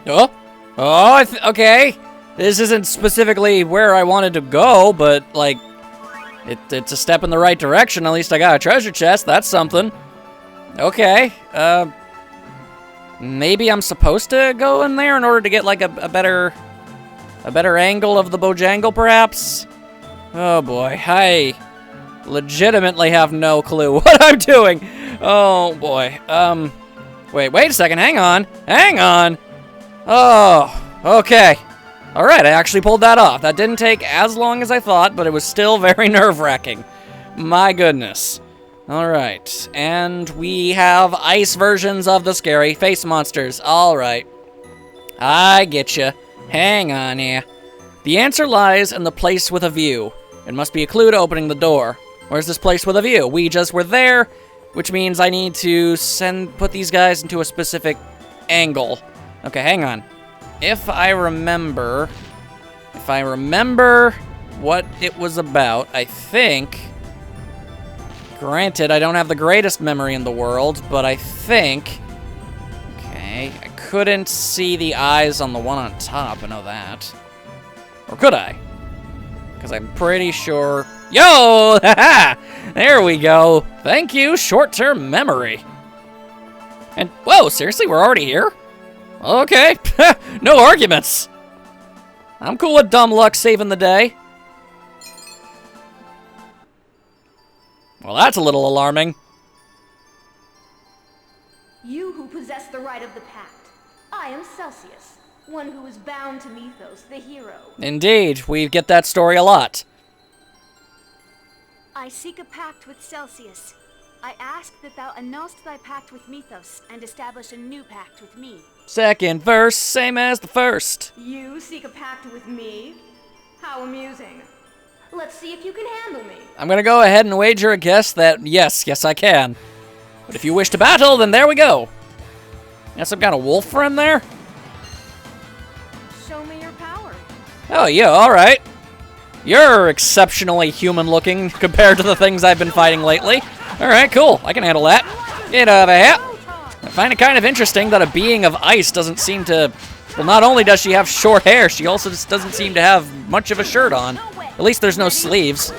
Oh? Oh, okay. This isn't specifically where I wanted to go, but, like, it's a step in the right direction. At least I got a treasure chest. That's something. Okay. Maybe I'm supposed to go in there in order to get, like, a better angle of the Bojangle, perhaps? Oh, boy. I legitimately have no clue what I'm doing. Oh, boy. Wait a second. Hang on. Hang on. Oh, okay. All right, I actually pulled that off. That didn't take as long as I thought, but it was still very nerve-wracking. My goodness. All right, and we have ice versions of the scary face monsters. All right. I get you. Hang on here. The answer lies in the place with a view. It must be a clue to opening the door. Where's this place with a view? We just were there, which means I need to put these guys into a specific angle. Okay, hang on. If I remember what it was about, I think, granted, I don't have the greatest memory in the world, but I think, okay, I couldn't see the eyes on the one on top, I know that. Or could I? Because I'm pretty sure, yo, haha, there we go. Thank you, short-term memory. And, whoa, seriously, we're already here? Okay, no arguments. I'm cool with dumb luck saving the day. Well, that's a little alarming. You who possess the right of the Pact. I am Celsius, one who is bound to Mythos, the hero. Indeed, we get that story a lot. I seek a pact with Celsius. I ask that thou annulst thy pact with Mythos and establish a new pact with me. Second verse, same as the first. You seek a pact with me? How amusing. Let's see if you can handle me. I'm gonna go ahead and wager a guess that yes I can. But if you wish to battle, then there we go. Got some kind of wolf friend there? Show me your power. Oh yeah, alright. You're exceptionally human-looking compared to the things I've been fighting lately. Alright, cool. I can handle that. Get over here. I find it kind of interesting that a being of ice doesn't seem to... Well, not only does she have short hair, she also just doesn't seem to have much of a shirt on. At least there's no sleeves.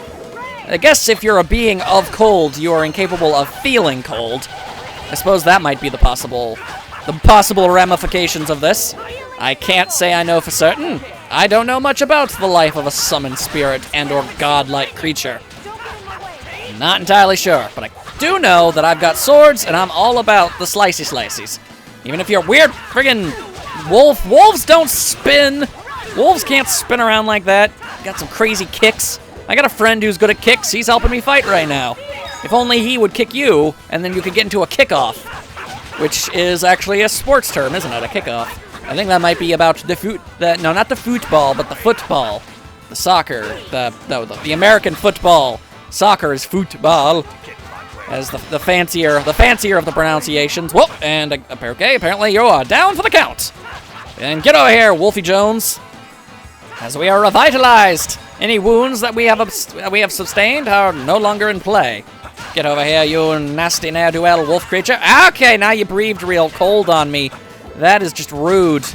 I guess if you're a being of cold, you are incapable of feeling cold. I suppose that might be the possible ramifications of this. I can't say I know for certain. I don't know much about the life of a summoned spirit and or godlike creature. Not entirely sure, but I do know that I've got swords and I'm all about the slicey slices. Even if you're weird friggin' wolf, wolves don't spin. Wolves can't spin around like that. Got some crazy kicks. I got a friend who's good at kicks. He's helping me fight right now. If only he would kick you, and then you could get into a kickoff, which is actually a sports term, isn't it? A kickoff. I think that might be about the no, not the football, but the football, the soccer, the American football. Soccer is football, as the fancier of the pronunciations. Whoop, and okay, apparently you are down for the count. And get over here, Wolfie Jones, as we are revitalized. Any wounds that we have sustained are no longer in play. Get over here, you nasty ne'er-do-well wolf creature. Okay, now you breathed real cold on me. That is just rude.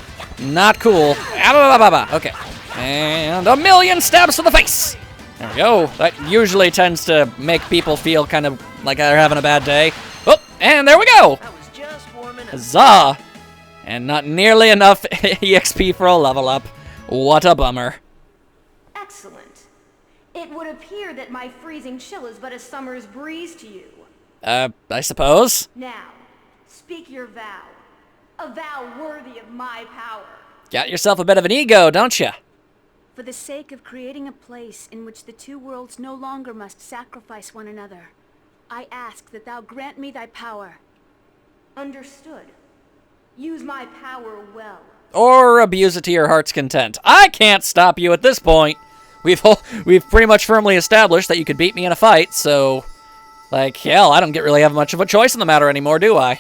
Not cool. Okay. And a million stabs to the face. There we go. That usually tends to make people feel kind of like they're having a bad day. Oh, and there we go. Huzzah. And not nearly enough EXP for a level up. What a bummer. Excellent. It would appear that my freezing chill is but a summer's breeze to you. I suppose. Now, speak your vow. A vow worthy of my power. Got yourself a bit of an ego, don't you? For the sake of creating a place in which the two worlds no longer must sacrifice one another, I ask that thou grant me thy power. Understood. Use my power well. Or abuse it to your heart's content. I can't stop you at this point. We've pretty much firmly established that you could beat me in a fight, so... Like, hell, I don't really have much of a choice in the matter anymore, do I?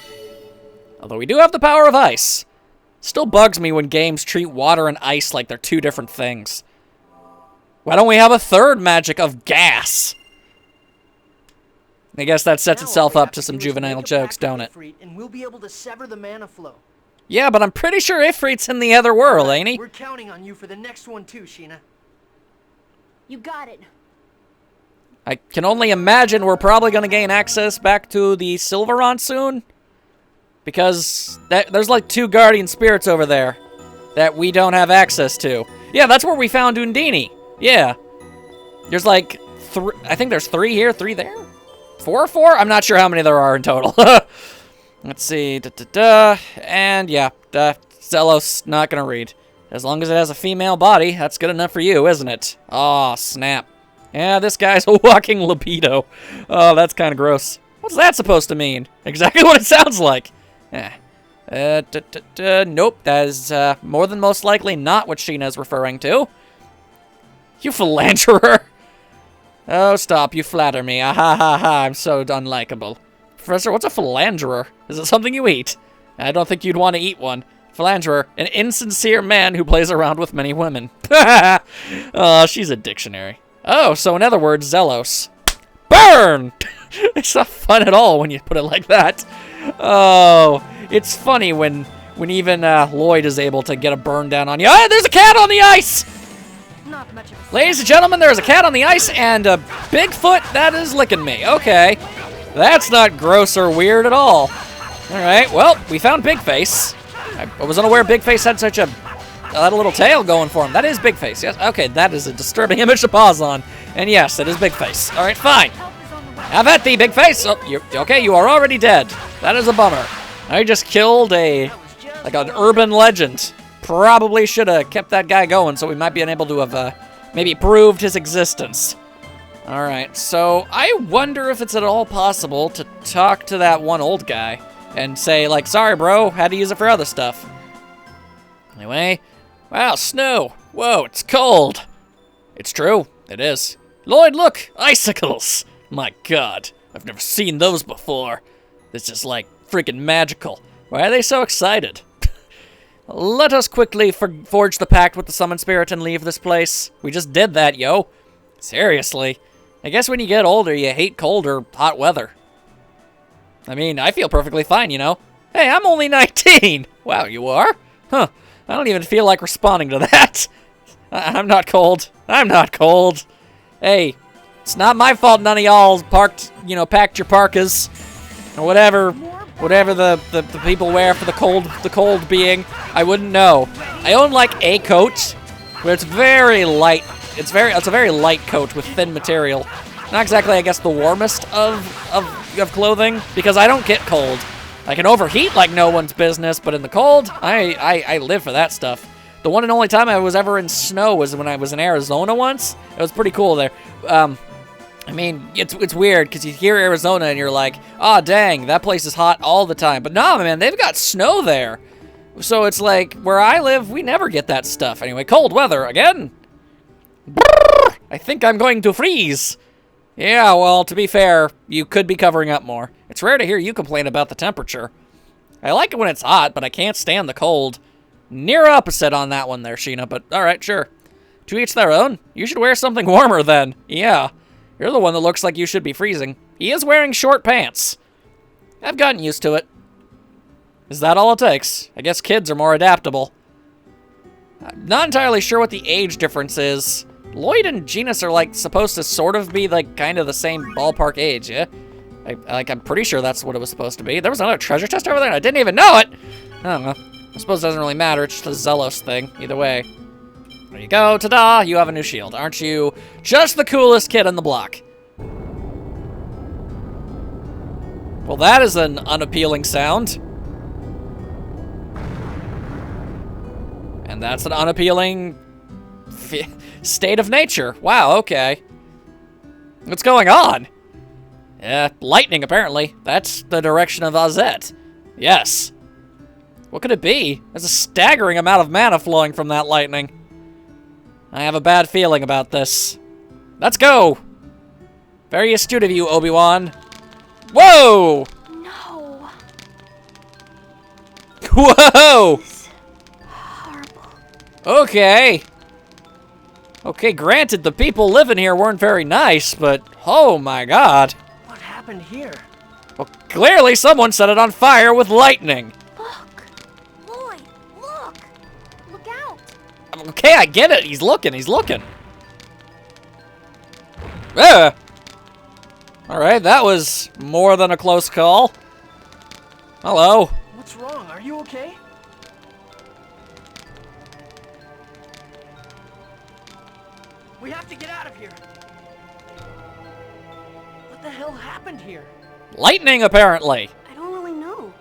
Although we do have the power of ice. Still bugs me when games treat water and ice like they're two different things. Why don't we have a third magic of gas? I guess that sets itself up to some juvenile jokes, don't it? And we'll be able to sever the mana flow. Yeah, but I'm pretty sure Ifrit's in the other world, ain't he? We're counting on you for the next one too, Sheena. You got it. I can only imagine we're probably going to gain access back to the Silveron soon. Because there's like 2 guardian spirits over there that we don't have access to. Yeah, that's where we found Undine. Yeah. There's like I think there's 3 here, 3 there? 4 or 4? I'm not sure how many there are in total. Let's see. And yeah, Zelos not gonna read. As long as it has a female body, that's good enough for you, isn't it? Aw, snap. Yeah, this guy's a walking libido. Oh, that's kind of gross. What's that supposed to mean? Exactly what it sounds like. Nope, that is more than most likely not what Sheena's referring to. You philanderer. Oh, stop, you flatter me. Ah ha ha ha, I'm so unlikable. Professor, what's a philanderer? Is it something you eat? I don't think you'd want to eat one. Philanderer, an insincere man who plays around with many women. Oh, she's a dictionary. Oh, so in other words, Zelos. Burn! It's not fun at all when you put it like that. Oh, it's funny when even Lloyd is able to get a burn down on you. Ah, there's a cat on the ice! Not much of a... Ladies and gentlemen, there's a cat on the ice and a Bigfoot that is licking me. Okay. That's not gross or weird at all. Alright, well, we found Big Face. I was unaware Big Face had such a little tail going for him. That is Big Face, yes. Okay, that is a disturbing image to pause on. And yes, it is Big Face. Alright, fine. Have at thee, Big Face. Oh, okay, you are already dead. That is a bummer. I just killed an urban legend. Probably should have kept that guy going, so we might be unable to have maybe proved his existence. Alright, so I wonder if it's at all possible to talk to that one old guy and say, like, sorry, bro, had to use it for other stuff. Anyway, wow, snow. Whoa, it's cold. It's true, it is. Lloyd, look, icicles. My God, I've never seen those before. This is like freaking magical. Why are they so excited? Let us quickly forge the pact with the summon spirit and leave this place. We just did that, yo. Seriously. I guess when you get older, you hate cold or hot weather. I mean, I feel perfectly fine, you know. Hey, I'm only 19. Wow, you are? Huh. I don't even feel like responding to that. I'm not cold. I'm not cold. Hey, it's not my fault none of y'all packed your parkas. Or whatever the people wear for the cold being. I wouldn't know. I own like a coat, where it's very light. It's a very light coat with thin material. Not exactly, I guess, the warmest of clothing, because I don't get cold. I can overheat like no one's business, but in the cold, I live for that stuff. The one and only time I was ever in snow was when I was in Arizona once. It was pretty cool there. I mean, it's weird, because you hear Arizona and you're like, oh, dang, that place is hot all the time. But no, man, they've got snow there. So it's like, where I live, we never get that stuff. Anyway, cold weather again. Brrr, I think I'm going to freeze. Yeah, well, to be fair, you could be covering up more. It's rare to hear you complain about the temperature. I like it when it's hot, but I can't stand the cold. Near opposite on that one there, Sheena, but alright, sure. To each their own. You should wear something warmer then. Yeah. You're the one that looks like you should be freezing. He is wearing short pants. I've gotten used to it. Is that all it takes? I guess kids are more adaptable. I'm not entirely sure what the age difference is. Lloyd and Genus are, like, supposed to sort of be, like, kind of the same ballpark age, yeah? I'm pretty sure that's what it was supposed to be. There was another treasure chest over there, and I didn't even know it! I don't know. I suppose it doesn't really matter. It's just a Zelos thing. Either way. There you go. Ta-da! You have a new shield. Aren't you just the coolest kid on the block? Well, that is an unappealing sound. And that's an unappealing state of nature. Wow, okay. What's going on? Lightning, apparently. That's the direction of Ozette. Yes. What could it be? There's a staggering amount of mana flowing from that lightning. I have a bad feeling about this. Let's go! Very astute of you, Obi-Wan. Whoa! No. Whoa! Horrible. Okay. Okay, granted, the people living here weren't very nice, but oh my God. What happened here? Well, clearly someone set it on fire with lightning. Look. Okay, I get it. He's looking. He's looking. Ah! Alright, that was more than a close call. Hello. What's wrong? Are you okay? We have to get out of here. What the hell happened here? Lightning, apparently. I don't really know.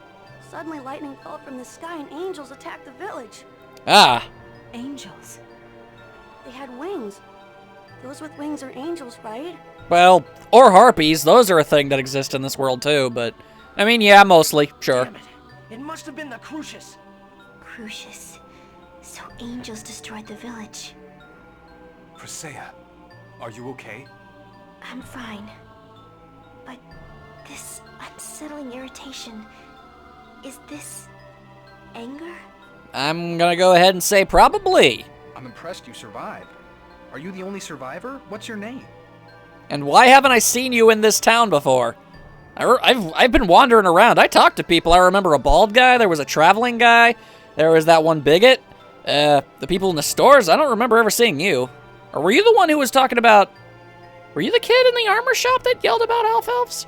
Suddenly lightning fell from the sky and angels attacked the village. Ah. Angels? They had wings. Those with wings are angels, right? Well, or harpies. Those are a thing that exist in this world, too, but... I mean, yeah, mostly. Sure. Damn it. It must have been the Crucius. Crucius. So angels destroyed the village. Presea, are you okay? I'm fine. But this unsettling irritation, is this anger? I'm gonna go ahead and say probably. I'm impressed you survived. Are you the only survivor? What's your name? And why haven't I seen you in this town before? I've been wandering around. I talked to people. I remember a bald guy. There was a traveling guy. There was that one bigot. The people in the stores. I don't remember ever seeing you. Or were you the one who was talking about... Were you the kid in the armor shop that yelled about half-elves?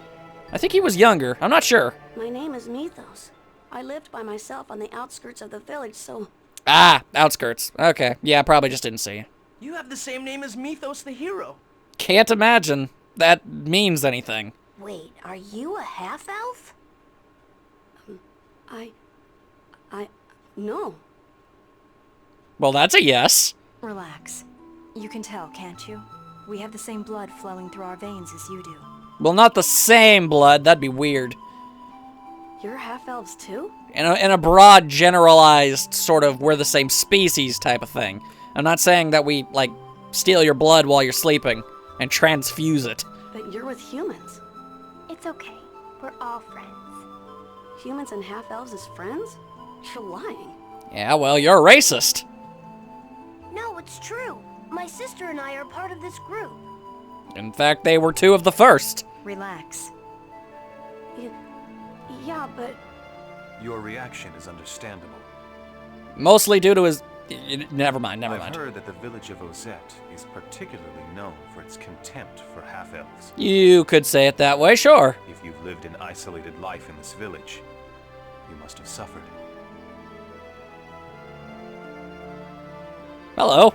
I think he was younger. I'm not sure. My name is Mythos. I lived by myself on the outskirts of the village, so... Ah, outskirts. Okay. Yeah, I probably just didn't see you. You have the same name as Mythos the hero. Can't imagine that means anything. Wait, are you a half-elf? No. Well, that's a yes. Relax. You can tell, can't you? We have the same blood flowing through our veins as you do. Well, not the same blood. That'd be weird. You're half-elves too? In a broad, generalized sort of we're the same species type of thing. I'm not saying that we, like, steal your blood while you're sleeping and transfuse it. But you're with humans. It's okay. We're all friends. Humans and half-elves as friends? You're lying. Yeah, well, you're a racist. No, it's true. My sister and I are part of this group. In fact, they were two of the first. Relax. Yeah, but... Your reaction is understandable. Mostly due to his... Never mind. I've heard that the village of Ozette is particularly known for its contempt for half-elves. You could say it that way, sure. If you've lived an isolated life in this village, you must have suffered. Hello.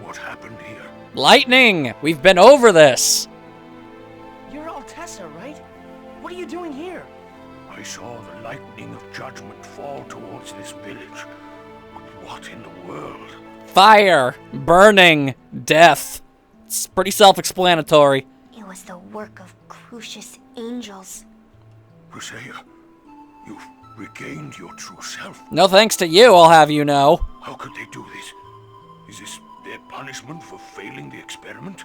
What happened here? Lightning! We've been over this. You're Altessa, right? What are you doing here? I saw the lightning of judgment fall towards this village. But what in the world? Fire, burning, death. It's pretty self-explanatory. It was the work of Crucius angels. Presea, you've regained your true self. No thanks to you, I'll have you know. How could they do this? Is this their punishment for failing the experiment?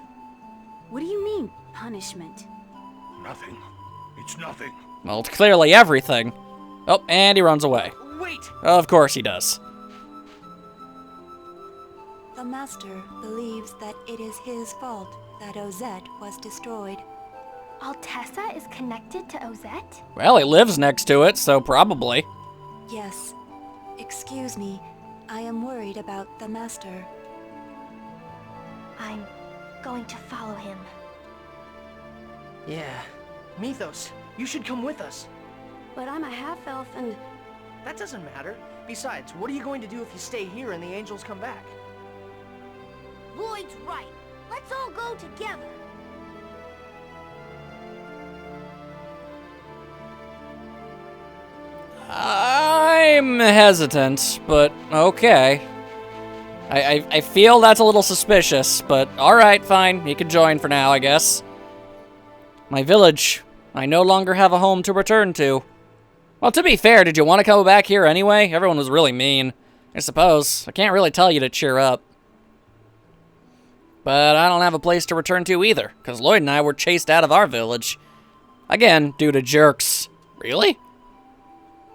What do you mean, punishment? Nothing. It's nothing. Well, it's clearly everything. Oh, and he runs away. Wait! Of course he does. The Master believes that it is his fault that Ozette was destroyed. Altessa is connected to Ozette? Well, he lives next to it, so probably. Yes. Excuse me. I am worried about the Master. I'm going to follow him. Yeah. Mythos, you should come with us. But I'm a half-elf and... That doesn't matter. Besides, what are you going to do if you stay here and the angels come back? Lloyd's right. Let's all go together. I'm hesitant, but okay. I feel that's a little suspicious, but alright, fine. You can join for now, I guess. My village. I no longer have a home to return to. Well, to be fair, did you want to come back here anyway? Everyone was really mean. I suppose. I can't really tell you to cheer up. But I don't have a place to return to either, because Lloyd and I were chased out of our village. Again, due to jerks. Really?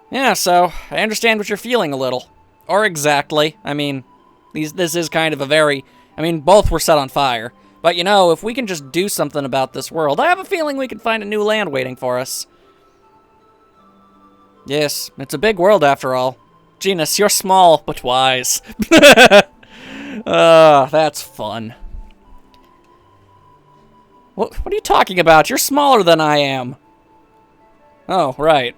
Yeah, so, I understand what you're feeling a little. Or exactly. I mean, this is kind of a very... I mean, both were set on fire. But you know, if we can just do something about this world, I have a feeling we can find a new land waiting for us. Yes, it's a big world after all. Genus, you're small, but wise. That's fun. What are you talking about? You're smaller than I am. Oh, right.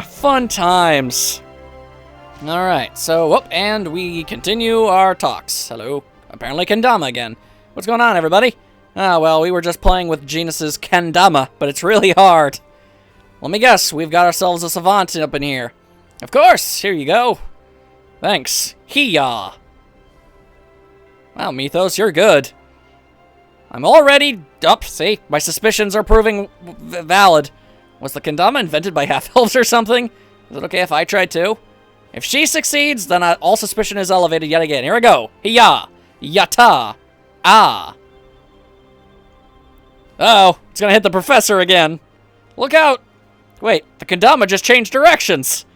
Fun times. Alright, so, and we continue our talks. Hello. Apparently Kendama again. What's going on, everybody? Well, we were just playing with Genus's Kendama, but it's really hard. Let me guess, we've got ourselves a savant up in here. Of course, here you go. Thanks. Hiya. Wow, Mythos, you're good. I'm already up. See, my suspicions are proving valid. Was the kendama invented by half-elves or something? Is it okay if I try too? If she succeeds, then all suspicion is elevated yet again. Here we go. Hiya. Yata. Ah. Uh-oh, it's gonna hit the professor again. Look out. Wait, the kendama just changed directions.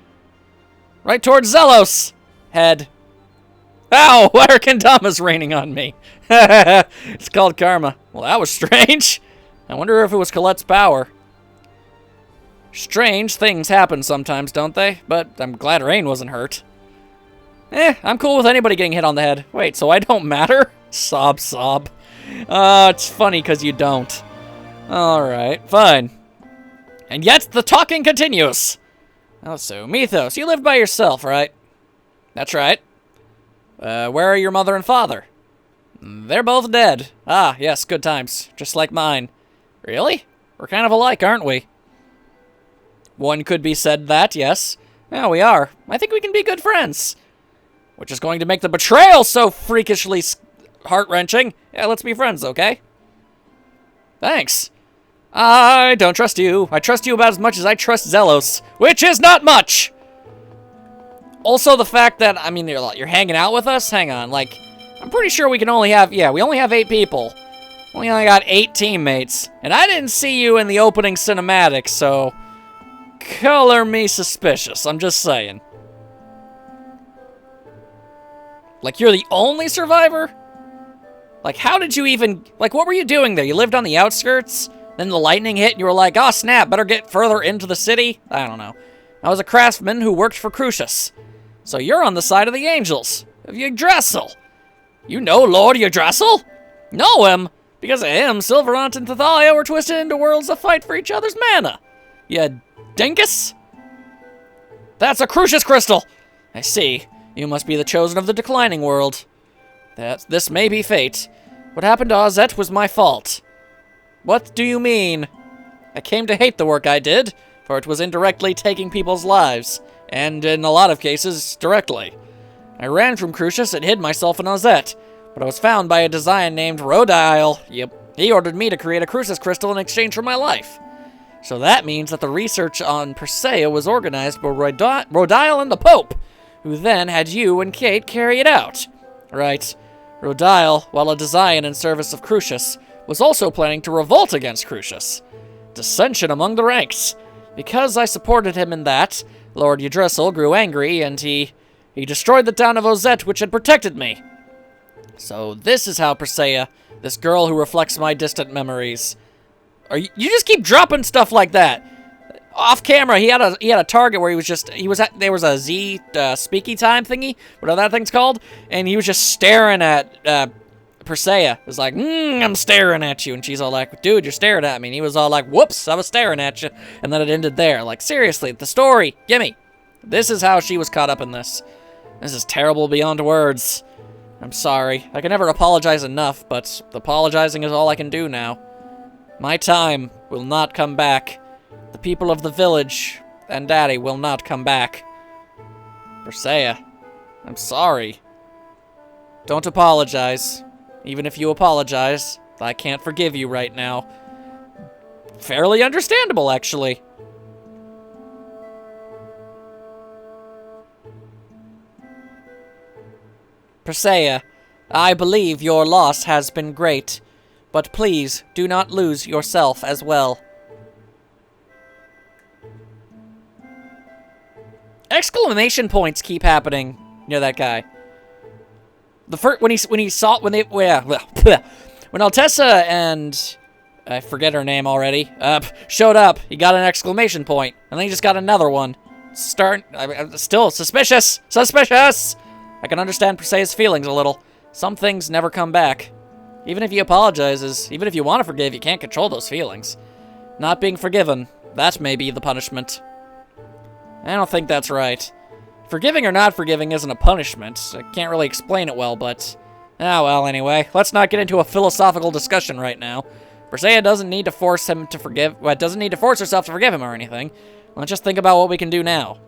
Right towards Zelos. Head. Ow! Why are kendamas raining on me? It's called karma. Well, that was strange. I wonder if it was Colette's power. Strange things happen sometimes, don't they? But I'm glad Rain wasn't hurt. I'm cool with anybody getting hit on the head. Wait, so I don't matter? Sob, sob. It's funny because you don't. Alright, fine. And yet, the talking continues. Oh, so, Mythos, you live by yourself, right? That's right. Where are your mother and father? They're both dead. Ah, yes, good times. Just like mine. Really? We're kind of alike, aren't we? One could be said that, yes. Yeah, we are. I think we can be good friends. Which is going to make the betrayal so freakishly heart-wrenching. Yeah, let's be friends, okay? Thanks. I don't trust you. I trust you about as much as I trust Zelos, which is not much! Also, the fact that, I mean, you're hanging out with us? Hang on, like, I'm pretty sure we can only have, yeah, we only have 8 people. We only got 8 teammates. And I didn't see you in the opening cinematic, so color me suspicious, I'm just saying. Like, you're the only survivor? Like, how did you even, like, what were you doing there? You lived on the outskirts? Then the lightning hit and you were like, oh snap, better get further into the city? I don't know. I was a craftsman who worked for Crucius. So you're on the side of the angels, of Yggdrasil. You know Lord Yggdrasil? Know him? Because of him, Sylvarant and Thalia were twisted into worlds that fight for each other's mana. You dingus? That's a Crucius crystal! I see. You must be the chosen of the declining world. This may be fate. What happened to Ozette was my fault. What do you mean? I came to hate the work I did, for it was indirectly taking people's lives, and in a lot of cases, directly. I ran from Crucius and hid myself in Ozette, but I was found by a design named Rodile. Yep, he ordered me to create a Crucius crystal in exchange for my life. So that means that the research on Persea was organized by Rodile and the Pope, who then had you and Kate carry it out. Right. Rodile, while a design in service of Crucius, was also planning to revolt against Crucius. Dissension among the ranks. Because I supported him in that, Lord Yggdrasil grew angry, and he destroyed the town of Ozette, which had protected me. So this is how Persea, this girl who reflects my distant memories. You just keep dropping stuff like that. Off camera, he had a target where there was a Z speaky time thingy, whatever that thing's called, and he was just staring at Persea. It was like, I'm staring at you, and she's all like, dude, you're staring at me. And he was all like, whoops, I was staring at you, and then it ended there. Like, seriously, the story, gimme. This is how she was caught up in this. This is terrible beyond words. I'm sorry. I can never apologize enough, but apologizing is all I can do now. My time will not come back. The people of the village and Daddy will not come back. Persea, I'm sorry. Don't apologize. Even if you apologize, I can't forgive you right now. Fairly understandable, actually. Persea, I believe your loss has been great, but please do not lose yourself as well. Exclamation points keep happening near that guy. The first when Altessa and I forget her name already showed up, he got an exclamation point, and then he just got another one. I'm still suspicious. Suspicious! I can understand Persei's feelings a little. Some things never come back. Even if he apologizes, even if you want to forgive, you can't control those feelings. Not being forgiven, that may be the punishment. I don't think that's right. Forgiving or not forgiving isn't a punishment. I can't really explain it well, but... Ah, well, anyway. Let's not get into a philosophical discussion right now. Persei doesn't need to force him to forgive... Well, doesn't need to force herself to forgive him or anything. Let's just think about what we can do now.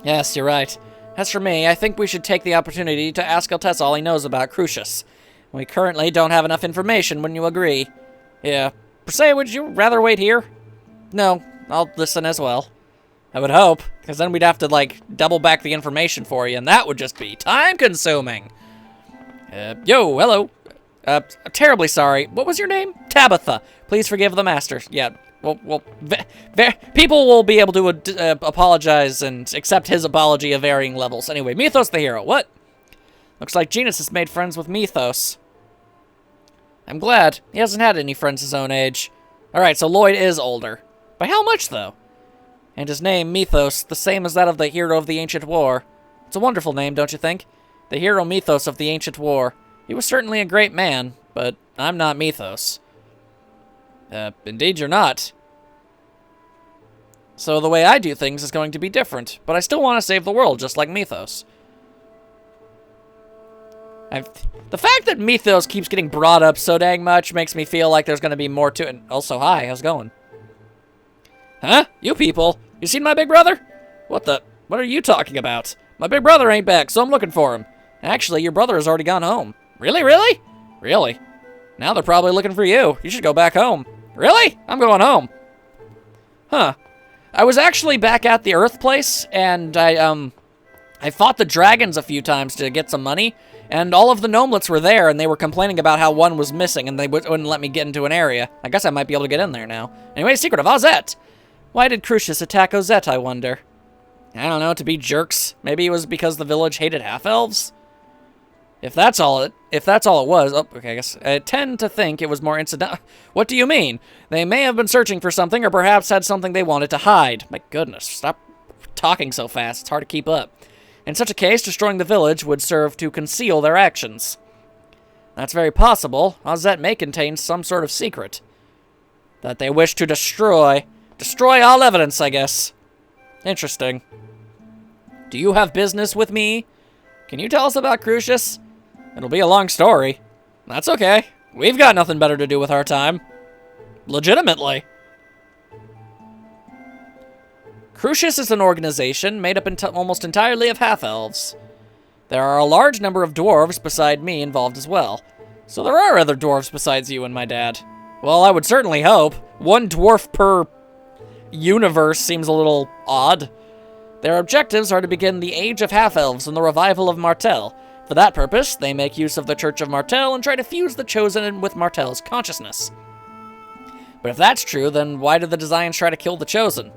Yes, you're right. As for me, I think we should take the opportunity to ask Altessa all he knows about Crucius. We currently don't have enough information, wouldn't you agree? Yeah. Persei, would you rather wait here? No, I'll listen as well. I would hope, because then we'd have to, like, double back the information for you, and that would just be time-consuming. Yo, hello. I'm terribly sorry. What was your name? Tabitha. Please forgive the master. Yeah, well, people will be able to apologize and accept his apology of varying levels. Anyway, Mythos the hero. What? Looks like Genus has made friends with Mythos. I'm glad. He hasn't had any friends his own age. Alright, so Lloyd is older. By how much, though? And his name, Mythos, the same as that of the hero of the ancient war. It's a wonderful name, don't you think? The hero Mythos of the ancient war. He was certainly a great man, but I'm not Mythos. Indeed you're not. So the way I do things is going to be different, but I still want to save the world, just like Mythos. The fact that Mythos keeps getting brought up so dang much makes me feel like there's going to be more to it. Also, hi, how's it going? Huh? You people? You seen my big brother? What are you talking about? My big brother ain't back, so I'm looking for him. Actually, your brother has already gone home. Really? Really? Really? Now they're probably looking for you. You should go back home. Really? I'm going home. Huh. I was actually back at the Earth place, and I fought the dragons a few times to get some money, and all of the gnomelets were there, and they were complaining about how one was missing, and they wouldn't let me get into an area. I guess I might be able to get in there now. Anyway, secret of Ozette. Why did Crucius attack Ozette, I wonder? I don't know, to be jerks. Maybe it was because the village hated half-elves? If that's all it was, oh, okay, I guess, I tend to think it was more incidental. What do you mean? They may have been searching for something, or perhaps had something they wanted to hide. My goodness, stop talking so fast, it's hard to keep up. In such a case, destroying the village would serve to conceal their actions. That's very possible. Ozette may contain some sort of secret that they wish to destroy. Destroy all evidence, I guess. Interesting. Do you have business with me? Can you tell us about Crucius? It'll be a long story. That's okay. We've got nothing better to do with our time. Legitimately. Crucius is an organization made up almost entirely of half-elves. There are a large number of dwarves beside me involved as well. So there are other dwarves besides you and my dad. Well, I would certainly hope. One dwarf per universe seems a little odd. Their objectives are to begin the Age of Half-Elves and the revival of Martel. For that purpose, they make use of the Church of Martel and try to fuse the Chosen with Martel's consciousness. But if that's true, then why did the Designs try to kill the Chosen?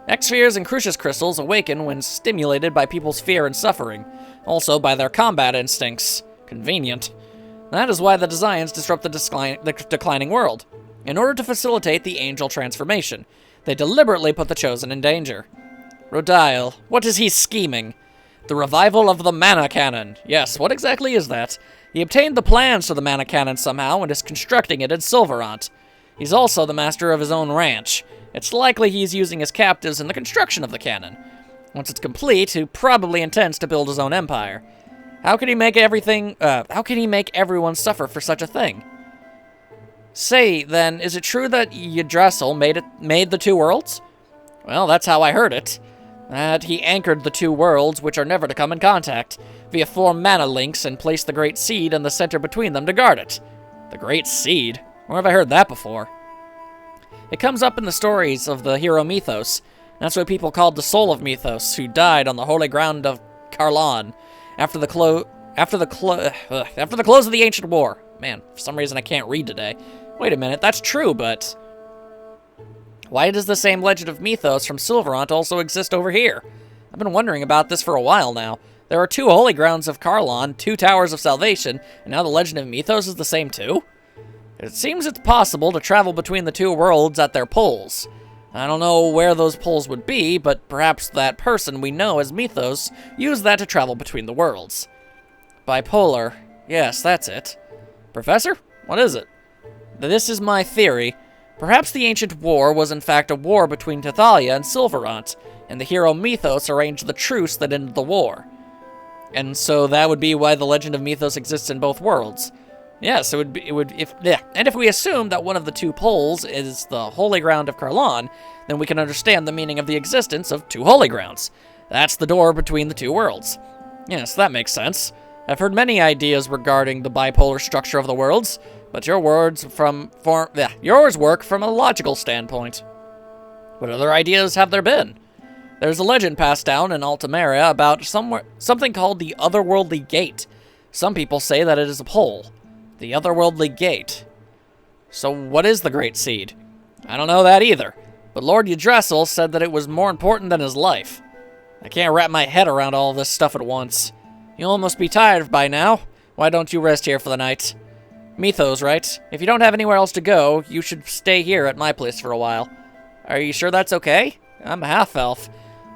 X-spheres and Crucius crystals awaken when stimulated by people's fear and suffering, also by their combat instincts. Convenient. That is why the Designs disrupt the declining world. In order to facilitate the angel transformation, they deliberately put the Chosen in danger. Rodile, what is he scheming? The revival of the mana cannon. Yes, what exactly is that? He obtained the plans for the mana cannon somehow and is constructing it in Silverant. He's also the master of his own ranch. It's likely he's using his captives in the construction of the cannon. Once it's complete, he probably intends to build his own empire. How can he make everyone suffer for such a thing? Say, then, is it true that Yggdrasil made the two worlds? Well, that's how I heard it. That he anchored the two worlds, which are never to come in contact, via 4 mana links and placed the Great Seed in the center between them to guard it. The Great Seed? Where have I heard that before? It comes up in the stories of the hero Mythos. That's what people called the soul of Mythos, who died on the holy ground of Karlan after the close of the ancient war. Man, for some reason I can't read today. Wait a minute, that's true, but why does the same legend of Mythos from Silverant also exist over here? I've been wondering about this for a while now. There are 2 holy grounds of Karlan, 2 towers of salvation, and now the legend of Mythos is the same too? It seems it's possible to travel between the 2 worlds at their poles. I don't know where those poles would be, but perhaps that person we know as Mythos used that to travel between the worlds. Bipolar. Yes, that's it. Professor? What is it? This is my theory. Perhaps the ancient war was in fact a war between Tithalia and Silverant, and the hero Mythos arranged the truce that ended the war. And so that would be why the legend of Mythos exists in both worlds. Yes, and if we assume that one of the two poles is the holy ground of Karlan, then we can understand the meaning of the existence of two holy grounds. That's the door between the two worlds. Yes, that makes sense. I've heard many ideas regarding the bipolar structure of the worlds, but your words yours work from a logical standpoint. What other ideas have there been? There's a legend passed down in Altamira about something called the Otherworldly Gate. Some people say that it is a pole. The Otherworldly Gate. So what is the Great Seed? I don't know that either, but Lord Yggdrasil said that it was more important than his life. I can't wrap my head around all this stuff at once. You'll almost be tired by now. Why don't you rest here for the night? Mythos, right? If you don't have anywhere else to go, you should stay here at my place for a while. Are you sure that's okay? I'm a half-elf.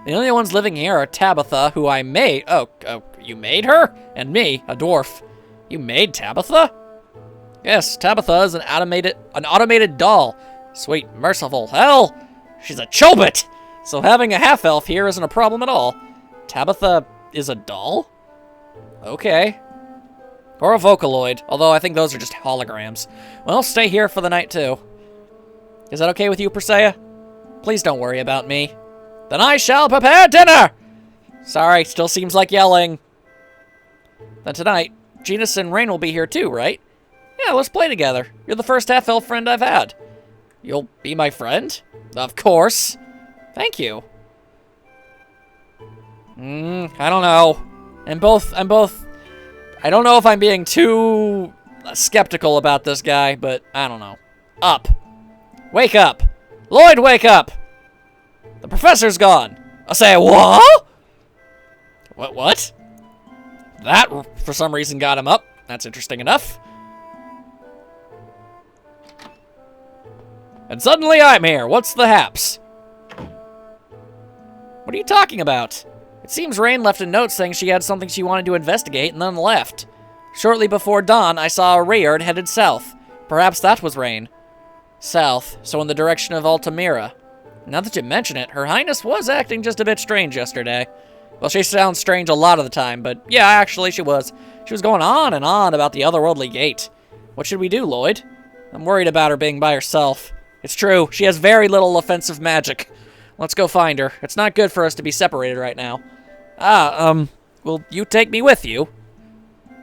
The only ones living here are Tabitha, who I made. Oh, you made her? And me, a dwarf. You made Tabitha? Yes, Tabitha is an automated doll. Sweet, merciful hell! She's a chobit! So having a half-elf here isn't a problem at all. Tabitha is a doll? Okay. Or a Vocaloid, although I think those are just holograms. Well, stay here for the night, too. Is that okay with you, Persea? Please don't worry about me. Then I shall prepare dinner! Sorry, still seems like yelling. Then tonight, Genus and Rain will be here too, right? Yeah, let's play together. You're the first half-elf friend I've had. You'll be my friend? Of course. Thank you. I don't know. I don't know if I'm being too skeptical about this guy, but I don't know. Up. Wake up. Lloyd, wake up! The professor's gone. I say, what? What? That, for some reason, got him up. That's interesting enough. And suddenly I'm here. What's the haps? What are you talking about? It seems Rain left a note saying she had something she wanted to investigate and then left. Shortly before dawn, I saw a Rayard headed south. Perhaps that was Rain. South, so in the direction of Altamira. Now that you mention it, Her Highness was acting just a bit strange yesterday. Well, she sounds strange a lot of the time, but yeah, actually she was. She was going on and on about the Otherworldly Gate. What should we do, Lloyd? I'm worried about her being by herself. It's true, she has very little offensive magic. Let's go find her. It's not good for us to be separated right now. Will you take me with you?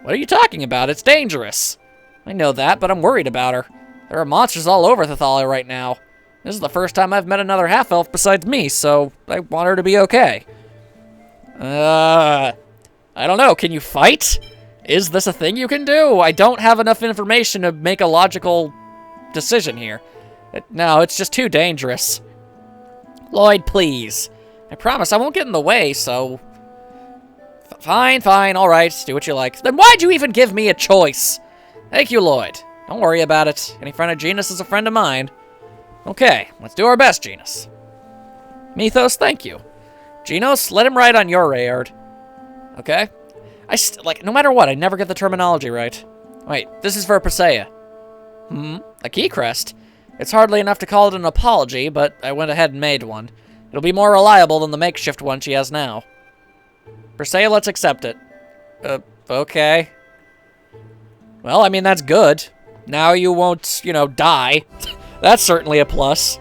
What are you talking about? It's dangerous. I know that, but I'm worried about her. There are monsters all over Tithalia right now. This is the first time I've met another half-elf besides me, so I want her to be okay. I don't know. Can you fight? Is this a thing you can do? I don't have enough information to make a logical decision here. No, it's just too dangerous. Lloyd, please. I promise I won't get in the way, so... Fine, all right. Do what you like. Then why'd you even give me a choice? Thank you, Lloyd. Don't worry about it. Any friend of Genus is a friend of mine. Okay, let's do our best, Genus. Mythos, thank you. Genos, let him ride on your Rayard. Okay? No matter what, I never get the terminology right. Wait, this is for Persea. A key crest? It's hardly enough to call it an apology, but I went ahead and made one. It'll be more reliable than the makeshift one she has now. Persea, let's accept it. Okay. Well, I mean, that's good. Now you won't, die. That's certainly a plus.